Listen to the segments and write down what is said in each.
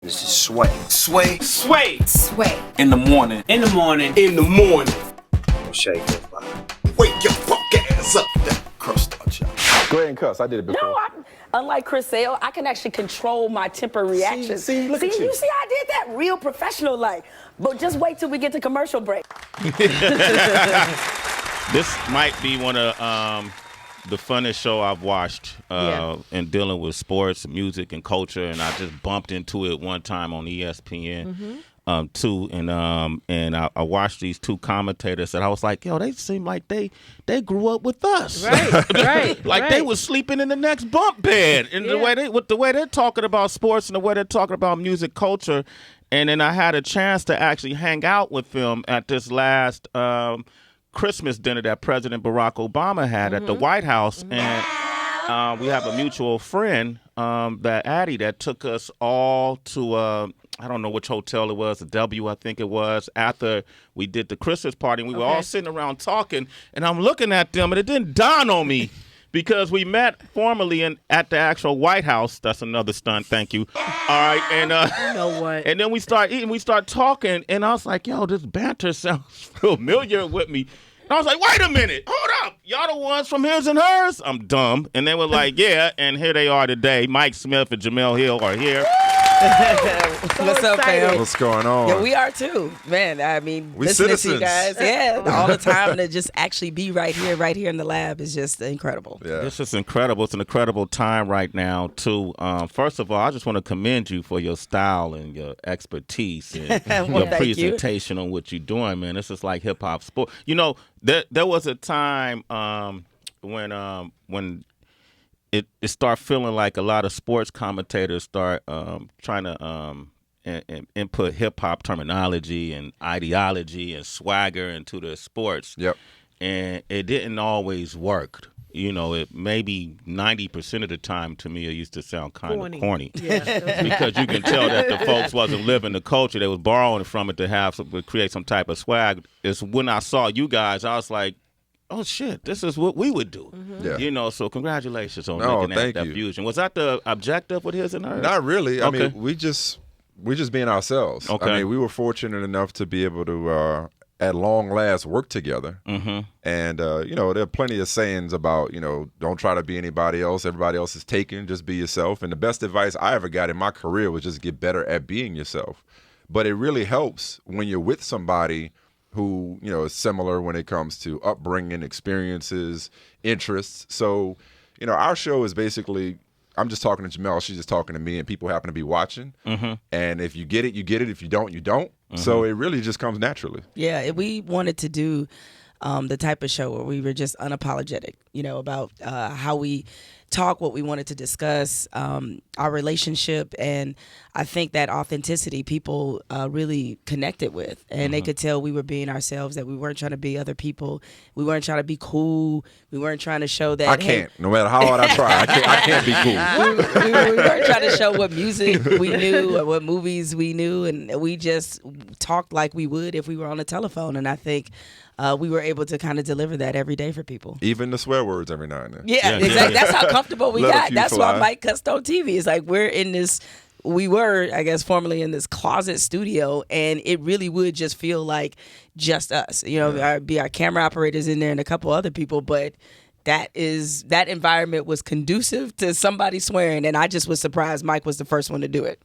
This is Sway. Sway. Sway. Sway. In the morning. In the morning. In the morning. Don't shake it, body. Wake your fuck ass up. That crust on you. Go ahead and cuss. I did it before. No, unlike Chris Sale, I can actually control my temper reactions. See, look at you. You see, I did that real professional like. But just wait till we get to commercial break. This might be one of the funnest show I've watched in dealing with sports, music, and culture. And I just bumped into it one time on ESPN too. And I watched these two commentators, and I was like, yo, they seem like they grew up with us. Right. Like they was sleeping in the next bunk bed. And the way they're talking about sports and the way they're talking about music culture. And then I had a chance to actually hang out with them at this last Christmas dinner that President Barack Obama had at the White House. And we have a mutual friend, that Addie, that took us all to, I don't know which hotel it was, the W, I think it was, after we did the Christmas party. And we were all sitting around talking, and I'm looking at them, and it didn't dawn on me. Because we met formally at the actual White House. That's another stunt. Thank you. All right, and You know what? and then we start eating. We start talking, and I was like, "Yo, this banter sounds familiar with me." And I was like, "Wait a minute, hold up, y'all the ones from His and Hers?" I'm dumb, and they were like, "Yeah," and here they are today. Mike Smith and Jemele Hill are here. What's up, fam? What's going on? Yeah, we are too, man. I mean, We listening citizens. to you guys, all the time, and to just actually be right here in the lab is just incredible. Yeah. This is incredible. It's an incredible time right now, too. First of all, I just want to commend you for your style and your expertise and Well, your thank you. presentation on what you're doing, man. This is like hip hop sport. You know, there was a time when it start feeling like a lot of sports commentators start trying to input hip hop terminology and ideology and swagger into the sports. Yep. And it didn't always work. You know, it maybe 90% of the time to me it used to sound kind of corny. Yeah. Because you can tell that the folks wasn't living the culture. They was borrowing from it to create some type of swag. It's when I saw you guys, I was like, oh shit, this is what we would do. Yeah. You know, so congratulations on No, making thank that you. fusion. Was that the objective with His and Hers? Not really. I Okay. mean, we're just being ourselves. Okay. I mean, we were fortunate enough to be able to, at long last, work together. Mm-hmm. And, you know, there are plenty of sayings about, you know, don't try to be anybody else. Everybody else is taken. Just be yourself. And the best advice I ever got in my career was just get better at being yourself. But it really helps when you're with somebody who, you know, is similar when it comes to upbringing, experiences, interests. So, you know, our show is basically, I'm just talking to Jemele, she's just talking to me, and people happen to be watching. Mm-hmm. And if you get it, you get it. If you don't, you don't. So it really just comes naturally. Yeah, we wanted to do the type of show where we were just unapologetic, you know, about how we talk, what we wanted to discuss, our relationship. And I think that authenticity people really connected with. And they could tell we were being ourselves, that we weren't trying to be other people. We weren't trying to be cool. We weren't trying to show that. I can't. No matter how hard I try, I can't be cool. We weren't trying to show what music we knew or what movies we knew. And we just talked like we would if we were on the telephone. And I think we were able to kind of deliver that every day for people. Even the swear words every now and then. Yeah, exactly. That's how comfortable we Let a got. few That's fly. why Mike cussed on TV. It's like we were, I guess, formerly in this closet studio, and it really would just feel like just us. You know, be our camera operators in there and a couple other people, but that environment was conducive to somebody swearing, and I just was surprised Mike was the first one to do it.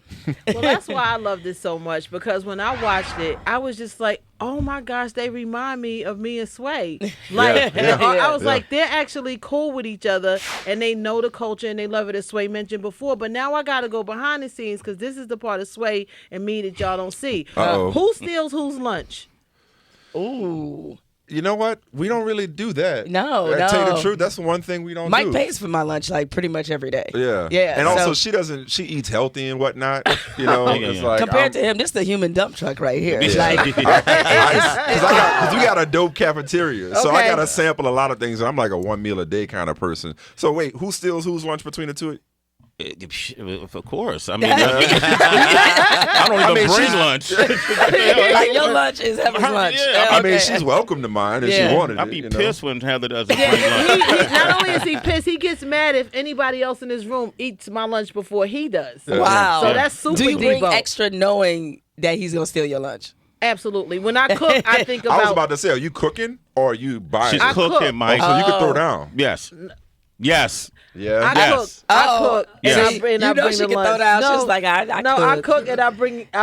Well, that's why I loved it so much, because when I watched it, I was just like, oh my gosh, they remind me of me and Sway. Like, I was like, they're actually cool with each other, and they know the culture, and they love it, as Sway mentioned before. But now I got to go behind the scenes, because this is the part of Sway and me that y'all don't see. Who steals whose lunch? Ooh. You know what? We don't really do that. No, I tell you no. the truth, that's the one thing we don't Mike do. pays for my lunch like pretty much every day. Yeah. Yeah. And also, so, she eats healthy and whatnot. You know, it's like compared to him, this is the human dump truck right here. Yeah. Like, Because we got a dope cafeteria, so I Okay. got to sample a lot of things. I'm like a one meal a day kind of person. So wait, who steals whose lunch between the two? Of course. I mean, I don't even bring lunch. Like your lunch is Heather's lunch. Yeah, I mean, she's welcome to mine if she wanted it. I'd be you know? pissed when Heather doesn't bring lunch. Not only is he pissed, he gets mad if anybody else in his room eats my lunch before he does. Wow. So that's super Do you bring Devo. extra knowing that he's gonna steal your lunch? Absolutely. When I cook, I think about. I was about to say, are you cooking or are you buying? She's I cooking, cook. Mike. So you can throw down. Yes. Yes. Yeah. I Yes. cook. I cook. Yes. And So I bring, you I know bring she the can lunch. throw down. No, She's like, I I cook. cook and I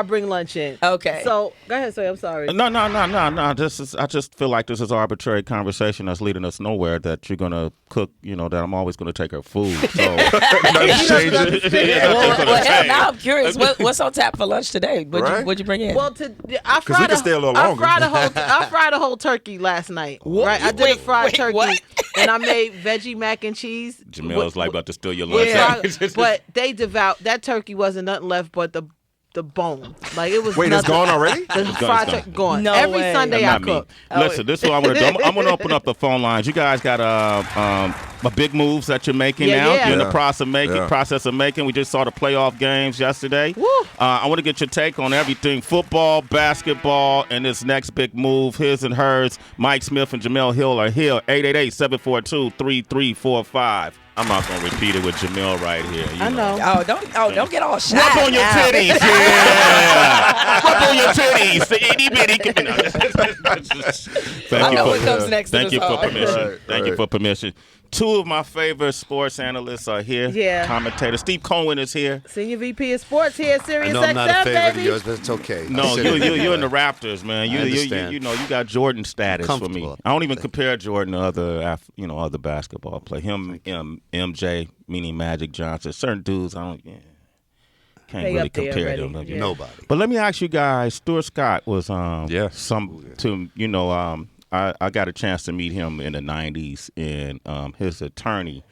bring lunch in. Okay. So go ahead, Sway. I'm sorry. No. I just feel like this is arbitrary conversation that's leading us nowhere. That you're gonna cook. That I'm always gonna take her food. So nothing's changing. Well, hell, now I'm curious. What's on tap for lunch today? What'd you bring in? Well, I we fried can stay a little longer. I fried a whole turkey last night. Right, I did a fried turkey, what? and I made veggie mac and cheese. Jamil's like about to steal your lunch. Yeah, but they devout that turkey. Wasn't nothing left but the bone. Like it was. Wait, it's nothing. gone already? The It's fried gone. turkey gone. No Every way. Sunday I Not me. cook. Listen, this is what I'm gonna do. I'm gonna open up the phone lines. You guys got a big moves that you're making Yeah, now. yeah. You're in the Yeah. process of making. We just saw the playoff games yesterday. Woo. I want to get your take on everything: football, basketball, and this next big move, his and hers. Mike Smith and Jemele Hill are here. 888-742-3345. I'm not gonna repeat it with Jemele right here. I know. Don't get all shy. Rub on your now. titties, yeah. Rub on your titties. The itty bitty. I know what comes next to Thank this you for song. permission. Thank you for permission. Two of my favorite sports analysts are here. Yeah. Commentator Steve Cohen is here. Senior VP of Sports here, I Sirius know I'm not a XM, favorite baby. of yours, but it's okay. No, you're in the Raptors, man. You understand. you got Jordan status for me. Comfortable. I don't even compare Jordan to other basketball players. MJ, meaning Magic Johnson. Certain dudes, can't They really up there compare already. them. Yeah. Nobody. But let me ask you guys, Stuart Scott was I got a chance to meet him in the 90s, and his attorney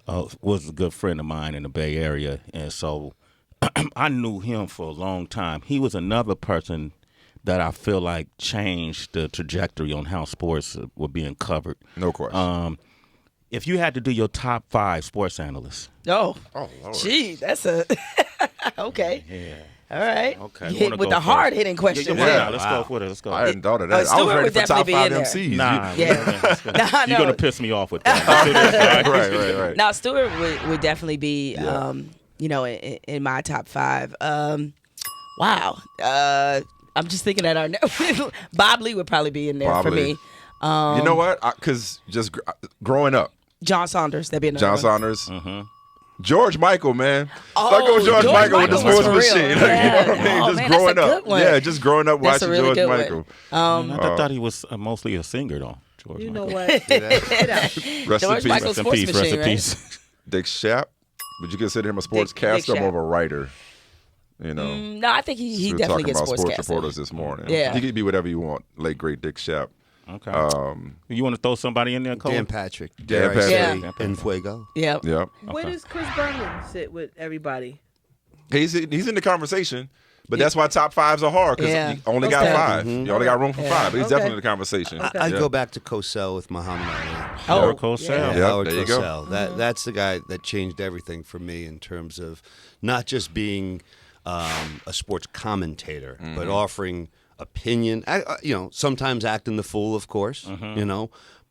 was a good friend of mine in the Bay Area, and so I knew him for a long time. He was another person that I feel like changed the trajectory on how sports were being covered. No question. If you had to do your top 5 sports analysts. Oh, Lord. gee, that's a okay. Yeah. All right. Okay. Hit with the hard hitting question. Yeah, let's go for it. Let's go. I hadn't thought of that. I was Stuart ready would for top definitely 5 be in there. MCs. Nah, Yeah. Nah, you're no. gonna piss me off with that. Right. Now, Stuart would definitely be, in my top 5. Wow. I'm just thinking at our Bob Lee would probably be in there Bob for Lee. me. You know what? Because just growing up, John Saunders, that'd be another John one. Saunders, Mm-hmm. George Michael, man. Oh, That goes George Michael with the Michael was sports for real. machine. Yeah. You know what I mean? Oh, Just man, growing that's a up. good one. Yeah, just growing up That's a watching really George good one. Michael. I thought he was mostly a singer, though. George You Michael. know what? Get out. Rest George in Michael peace. Rest in Sports peace. machine, Rest in right? peace. Dick Shapp. Would you consider him a sportscaster Dick or more of a writer? You know, No, I think he we were definitely talking gets about sports sportscasting. reporters this morning. Yeah. He could be whatever you want. Late great Dick Shapp. Okay. You want to throw somebody in there, Cole? Dan Patrick. Dan Dare I Patrick. say, Yeah. En Fuego. Yep. Yep. Where does Chris Berman sit with everybody? He's in the conversation, but that's why top 5s are hard because Yeah. you only got Okay. 5. You only got room for 5. But he's Okay. definitely in the conversation. I'd Yeah. go back to Cosell with Muhammad Ali. Howard Cosell. yeah. Yep, Howard there you go. Cosell. That's the guy that changed everything for me in terms of not just being a sports commentator, but offering opinion. Sometimes acting the fool, of course.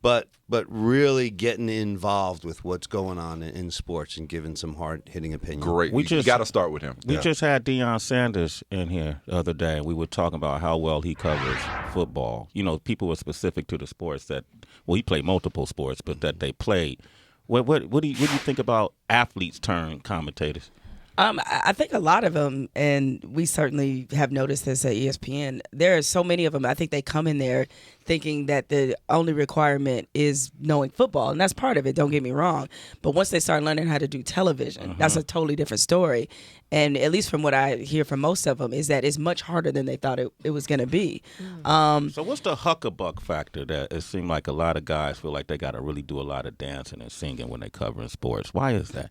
But really getting involved with what's going on in sports and giving some hard-hitting opinion. Great. We You just- got to start with him. We just had Deion Sanders in here the other day. We were talking about how well he covers football. People were specific to the sports he played multiple sports, but that they played. What do you think about athletes turn commentators? I think a lot of them, and we certainly have noticed this at ESPN, there are so many of them, I think they come in there thinking that the only requirement is knowing football, and that's part of it, don't get me wrong. But once they start learning how to do television, that's a totally different story. And at least from what I hear from most of them is that it's much harder than they thought it was going to be. So what's the huckabuck factor that it seems like a lot of guys feel like they got to really do a lot of dancing and singing when they covering sports? Why is that?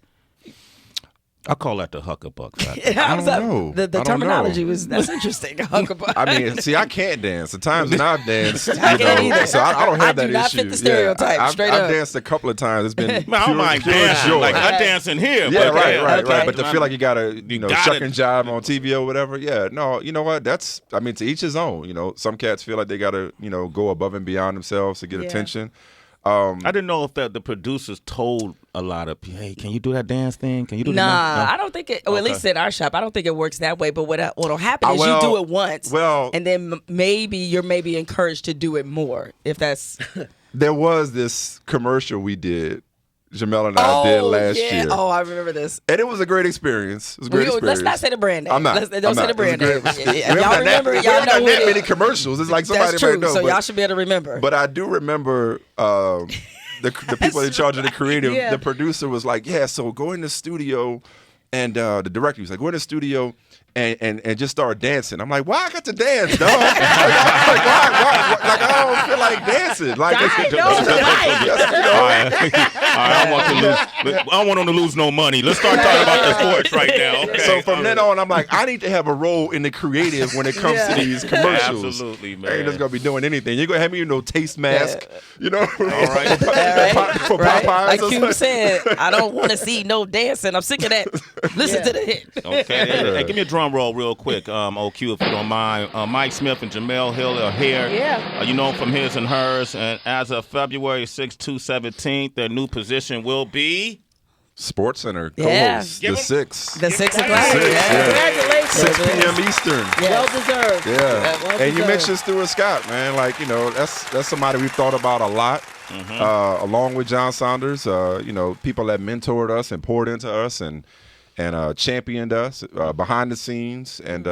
I call that the huckabuck factor. I don't know. The I don't terminology know. that's interesting. Huckabuck. I mean, see, I can't dance. The times when I've danced, I can't either. so I don't have I that do not issue. fit the stereotype, I've straight up. danced a couple of times. It's been Man, I don't mind pure dancing. joy. Like I dance in here. Yeah, but right. But to feel like you gotta, gotta- shuck and jive on TV or whatever. Yeah, no, you know what? That's, I mean, to each his own. Some cats feel like they gotta, go above and beyond themselves to get attention. I didn't know if the producers told a lot of people, hey, can you do that dance thing? Can you do that? Nah, No? I don't think it. Well, at least at our shop, I don't think it works that way. But what'll happen is well, you do it once, well- and then maybe you're encouraged to do it more if that's. There was this commercial we did, Jemele and I did last year. Oh, I remember this. And it was a great experience. It was a great experience. Let's not say the brand name. I'm not. Don't I'm say not. the brand name. It was a great- Y'all We haven't remember? done Y'all that know many what it is. commercials. It's like somebody That's true. might know. So but, y'all should be able to remember. But I do remember the people in charge of the creative. Yeah. The producer was like, "Yeah, so go in the studio," and the director was like, "Go in the studio." And just start dancing. I'm like, why I got to dance, dog? Like, why? Like, I don't feel like dancing. Like, All right, I want them to lose no money. Let's start talking about the sports right now. Okay. So from then on, I'm like, I need to have a role in the creative when it comes to these commercials. Absolutely, man. I ain't just gonna be doing anything. You're gonna have me taste mask, All right. for Right? Popeyes. Like or Cube something. said, I don't want to see no dancing. I'm sick of that. Listen to the hit. Okay, hey, give me a drum roll real quick, OQ, if you don't mind. Mike Smith and Jemele Hill are here. Yeah. You know from His and Hers, and as of February 6, 2017, their new position will be... Sports Center Yeah. co-host, Give the 'em- 6. The 6 o'clock. Six, Yeah. Congratulations. 6 p.m. Eastern. Well deserved. Yeah, Well and you deserved. mentioned Stuart Scott, man. Like, that's somebody we've thought about a lot, along with John Saunders. People that mentored us and poured into us and championed us behind the scenes, and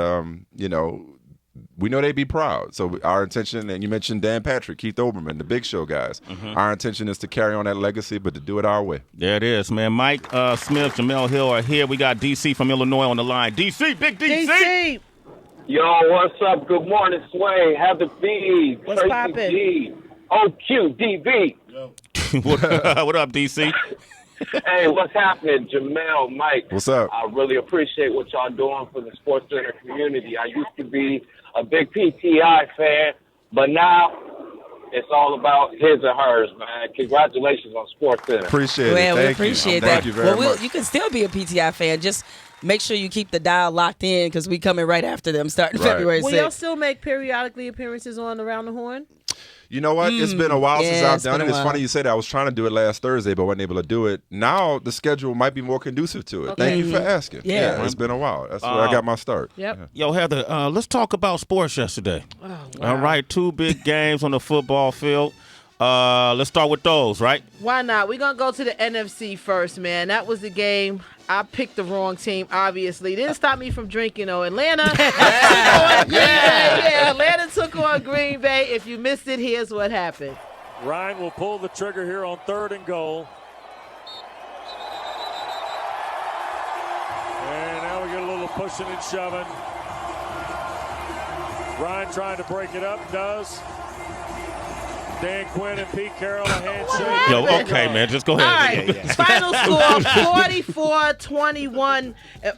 we know they'd be proud. So our intention, and you mentioned Dan Patrick, Keith Olbermann, the Big Show guys. Our intention is to carry on that legacy, but to do it our way. There it is, man. Mike Smith, Jemele Hill are here. We got DC from Illinois on the line. DC, big DC. DC. Yo, what's up? Good morning, Sway. Have the feed. What's Tracy poppin'? G. OQ, DB. What up, DC? Hey, what's happening, Jemele, Mike? What's up? I really appreciate what y'all doing for the Sports Center community. I used to be a big PTI fan, but now it's all about his and hers, man. Congratulations on Sports Center. Appreciate it. Well, we Thank appreciate you. that. Thank you very much. You can still be a PTI fan. Just make sure you keep the dial locked in because we coming right after them starting Right. February 6th. Will y'all still make periodically appearances on Around the Horn? You know what? It's been a while since I've it's done been it. a It's while. funny you say that. I was trying to do it last Thursday, but wasn't able to do it. Now the schedule might be more conducive to it. Okay. Thank you for asking. Yeah. It's been a while. That's where I got my start. Yep. Yo, Heather, let's talk about sports yesterday. Oh, wow. All right, 2 big games on the football field. Let's start with those, right? Why not? We're going to go to the NFC first, man. That was the game. I picked the wrong team, obviously. Didn't stop me from drinking, though. Atlanta took on Green Bay. Yeah, Atlanta took on Green Bay. If you missed it, here's what happened. Ryan will pull the trigger here on 3rd and goal. And now we get a little pushing and shoving. Ryan trying to break it up, does. Dan Quinn and Pete Carroll, a handshake. Yo, okay, man, just go All ahead. right. Final score 44-21.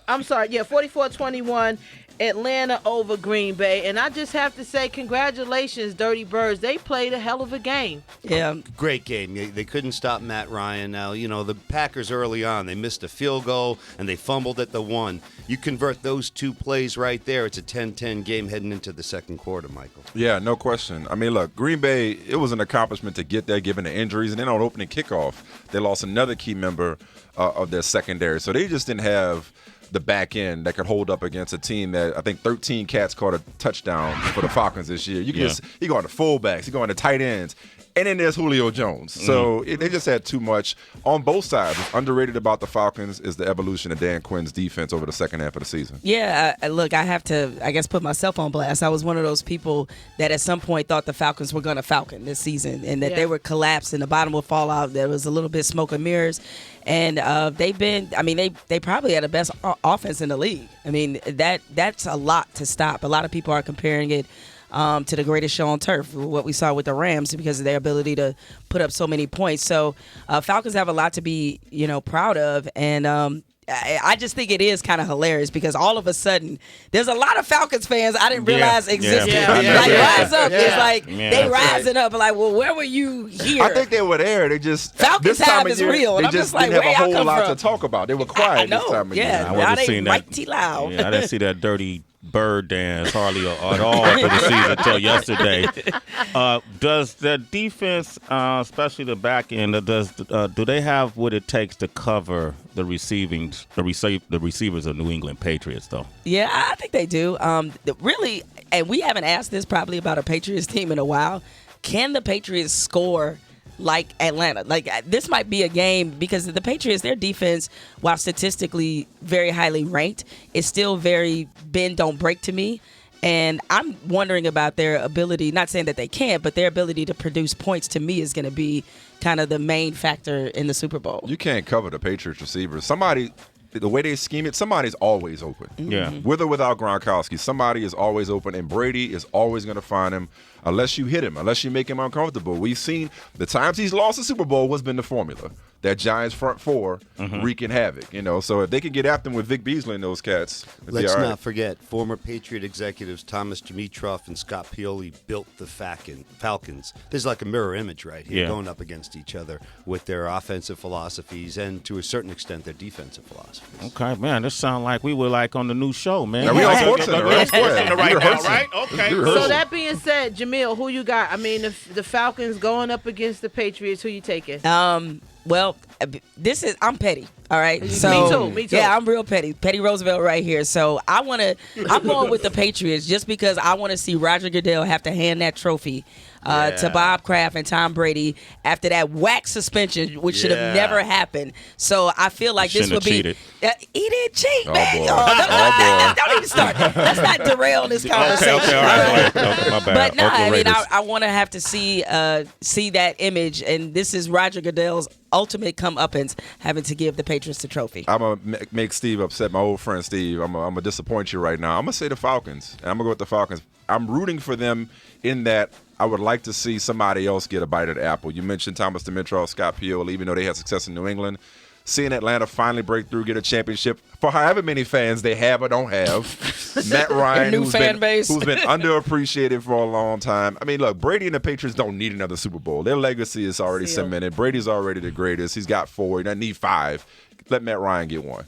I'm sorry. Yeah, 44-21. Atlanta over Green Bay. And I just have to say congratulations, Dirty Birds. They played a hell of a game. Yeah. Great game. They couldn't stop Matt Ryan. Now, the Packers early on, they missed a field goal and they fumbled at the 1. You convert those 2 plays right there, it's a 10-10 game heading into the second quarter, Michael. Yeah, no question. I mean, look, Green Bay, it was an accomplishment to get there given the injuries. And then on opening kickoff, they lost another key member of their secondary. So they just didn't have the back end that could hold up against a team that I think 13 cats caught a touchdown for the Falcons this year. You can you go on to fullbacks, you go on to tight ends, and then there's Julio Jones. So they just had too much on both sides. What's underrated about the Falcons is the evolution of Dan Quinn's defense over the second half of the season. Yeah, look, I have to, I guess, put myself on blast. I was one of those people that at some point thought the Falcons were going to falcon this season and that they would collapse and the bottom would fall out. There was a little bit smoke and mirrors. And they've been, I mean, they probably had the best offense in the league. I mean, that's a lot to stop. A lot of people are comparing it to the greatest show on turf, what we saw with the Rams, because of their ability to put up so many points. So Falcons have a lot to be, proud of. And I just think it is kind of hilarious because all of a sudden there's a lot of Falcons fans I didn't realize existed. Rise Up is like they rising up like, well, where were you here? I think they were there. They just Falcons this time have of is year, real. They And I'm just just like, didn't where have a y'all whole come lot from? to talk about. They were quiet I know. this time of year. Yeah, I now wasn't they seeing that. mighty loud. Yeah, I didn't see that dirty bird dance hardly at all for the season until yesterday. Does the defense, especially the back end, do they have what it takes to cover the receivers of New England Patriots, though? Yeah, I think they do. Really, and we haven't asked this probably about a Patriots team in a while. Can the Patriots score like Atlanta? Like, this might be a game because the Patriots, their defense, while statistically very highly ranked, is still very bend, don't break to me. And I'm wondering about their ability, not saying that they can't, but their ability to produce points to me is going to be kind of the main factor in the Super Bowl. You can't cover the Patriots receivers. The way they scheme it, somebody's always open. Yeah. With or without Gronkowski, somebody is always open, and Brady is always going to find him unless you hit him, unless you make him uncomfortable. We've seen the times he's lost the Super Bowl what's been the formula. That Giants front four wreaking havoc, So if they can get after him with Vic Beasley and those cats, Let's not forget, former Patriot executives Thomas Dimitroff and Scott Pioli built the Falcons. There's like a mirror image right here, going up against each other with their offensive philosophies and, to a certain extent, their defensive philosophies. Okay, man, this sounds like we were like on the new show, man. Now, we on SportsCenter, right? SportsCenter right now, right? Okay. So that being said, Jemele, who you got? I mean, the Falcons going up against the Patriots. Who you taking? Well, I'm petty. All right. So Me too. Yeah, I'm real petty. Petty Roosevelt right here. So I'm going with the Patriots just because I want to see Roger Goodell have to hand that trophy to Bob Kraft and Tom Brady after that whack suspension, which should have never happened. So I feel like this would be. Cheated. He didn't cheat, man. Boy. Don't even start. Let's not derail this conversation. Okay, all right. Okay, my bad. But no, Oakland I mean, Raiders. I want to have to see that image, and this is Roger Goodell's ultimate comeuppance, having to give the Patriots the trophy. I'm going to make Steve upset, my old friend Steve. I'm going to disappoint you right now. I'm going to say the Falcons, and I'm going to go with the Falcons. I'm rooting for them in that I would like to see somebody else get a bite of the apple. You mentioned Thomas Dimitroff, Scott Pioli, even though they had success in New England. Seeing Atlanta finally break through, get a championship for however many fans they have or don't have. Matt Ryan, New fan base. who's been underappreciated for a long time. I mean, look, Brady and the Patriots don't need another Super Bowl. Their legacy is already cemented. Brady's already the greatest. He's got 4. He doesn't need 5. Let Matt Ryan get 1.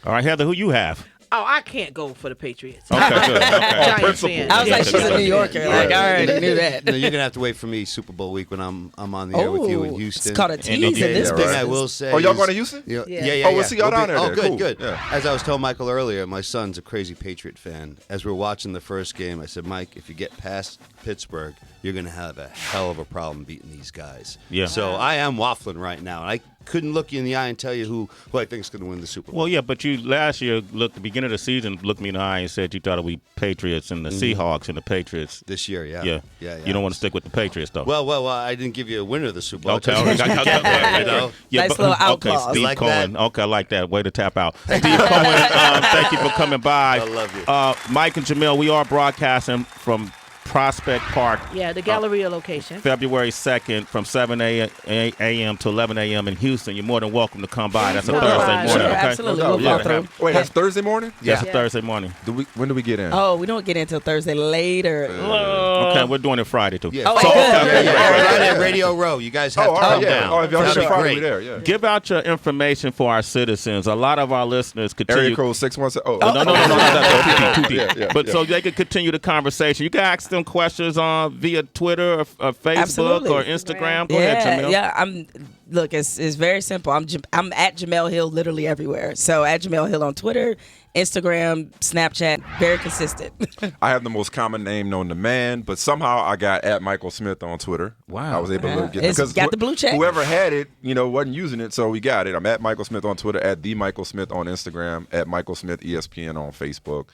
All right, Heather, who you have? Oh, I can't go for the Patriots. Okay, good. Okay. Giants fan. I was like, she's a New Yorker. Like, I already knew that. No, you're gonna have to wait for me Super Bowl week when I'm on the air with you in Houston. It's called a tease in this The business. thing I will say. Oh, y'all is- going to Houston? Yeah. Yeah. Oh, we'll see y'all down there Oh, then. good, Cool. good. Yeah. As I was telling Michael earlier, my son's a crazy Patriot fan. As we're watching the first game, I said, Mike, if you get past Pittsburgh, you're going to have a hell of a problem beating these guys. Yeah. So I am waffling right now. I couldn't look you in the eye and tell you who I think is going to win the Super Bowl. Well, yeah, but you last year, the beginning of the season, looked me in the eye and said you thought it would be Patriots and the Seahawks and the Patriots. This year, yeah. Yeah. You don't want to stick with the Patriots, though. Well, I didn't give you a winner of the Super Bowl. Okay, I all told right. you you know. Yeah, Nice little out okay, clause. Steve Like Cohen. that? Okay, I like that. Way to tap out. Steve Cohen, thank you for coming by. I love you. Mike and Jemele, we are broadcasting from Prospect Park. Yeah, the Galleria location. February 2nd from 7 a.m. to 11 a.m. in Houston. You're more than welcome to come by. That's a Come Thursday by. morning, Sure, okay? absolutely. We'll Yeah. go through. Wait, that's Thursday morning? Yes, Yeah. a Thursday morning. When do we get in? Oh, we don't get in until Thursday later. Okay, we're doing it Friday, too. Yeah. Oh, So, good. okay, Right at Radio Row. You guys have Oh, to all right, come yeah. down. Oh, if y'all That'd should be find me great. there, yeah. Give out your information for our citizens. A lot of our listeners continue. Area code 617. Oh, No, too deep. Yeah, But yeah. so they could continue the conversation. You can ask them questions via Twitter or Facebook Absolutely. or Instagram. Go ahead, Jemele. Look, it's very simple. I'm at Jemele Hill literally everywhere. So at Jemele Hill on Twitter, Instagram, Snapchat, very consistent. I have the most common name known to man, but somehow I got at Michael Smith on Twitter. Wow. I was able to get It's because got the blue check. Whoever had it, wasn't using it, so we got it. I'm at Michael Smith on Twitter, at the Michael Smith on Instagram, at Michael Smith ESPN on Facebook.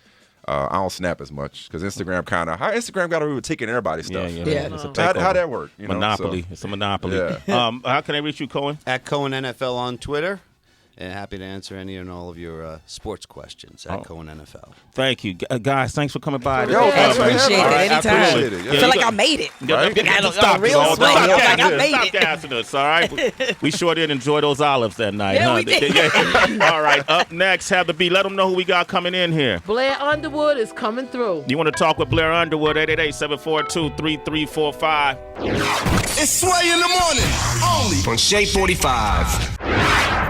I don't snap as much because Instagram how Instagram got away with taking everybody's stuff. Yeah. It's a How takeover. that work? Monopoly. So. It's a monopoly. Yeah. How can I reach you, Cohen? At Cohen NFL on Twitter. and happy to answer any and all of your sports questions at Cohen NFL. Thank you, guys. Thanks for coming by. Yo, I appreciate it. Anytime. I appreciate it. I feel like I made it. Stop real sweaty. I was like, I made Stop it. gassing us, all right? We sure did enjoy those olives that night, Yeah, huh? we did. All right, up next, have the beat. Let them know who we got coming in here. Blair Underwood is coming through. You want to talk with Blair Underwood, 888-742-3345. It's Sway in the morning, only on Shea 45.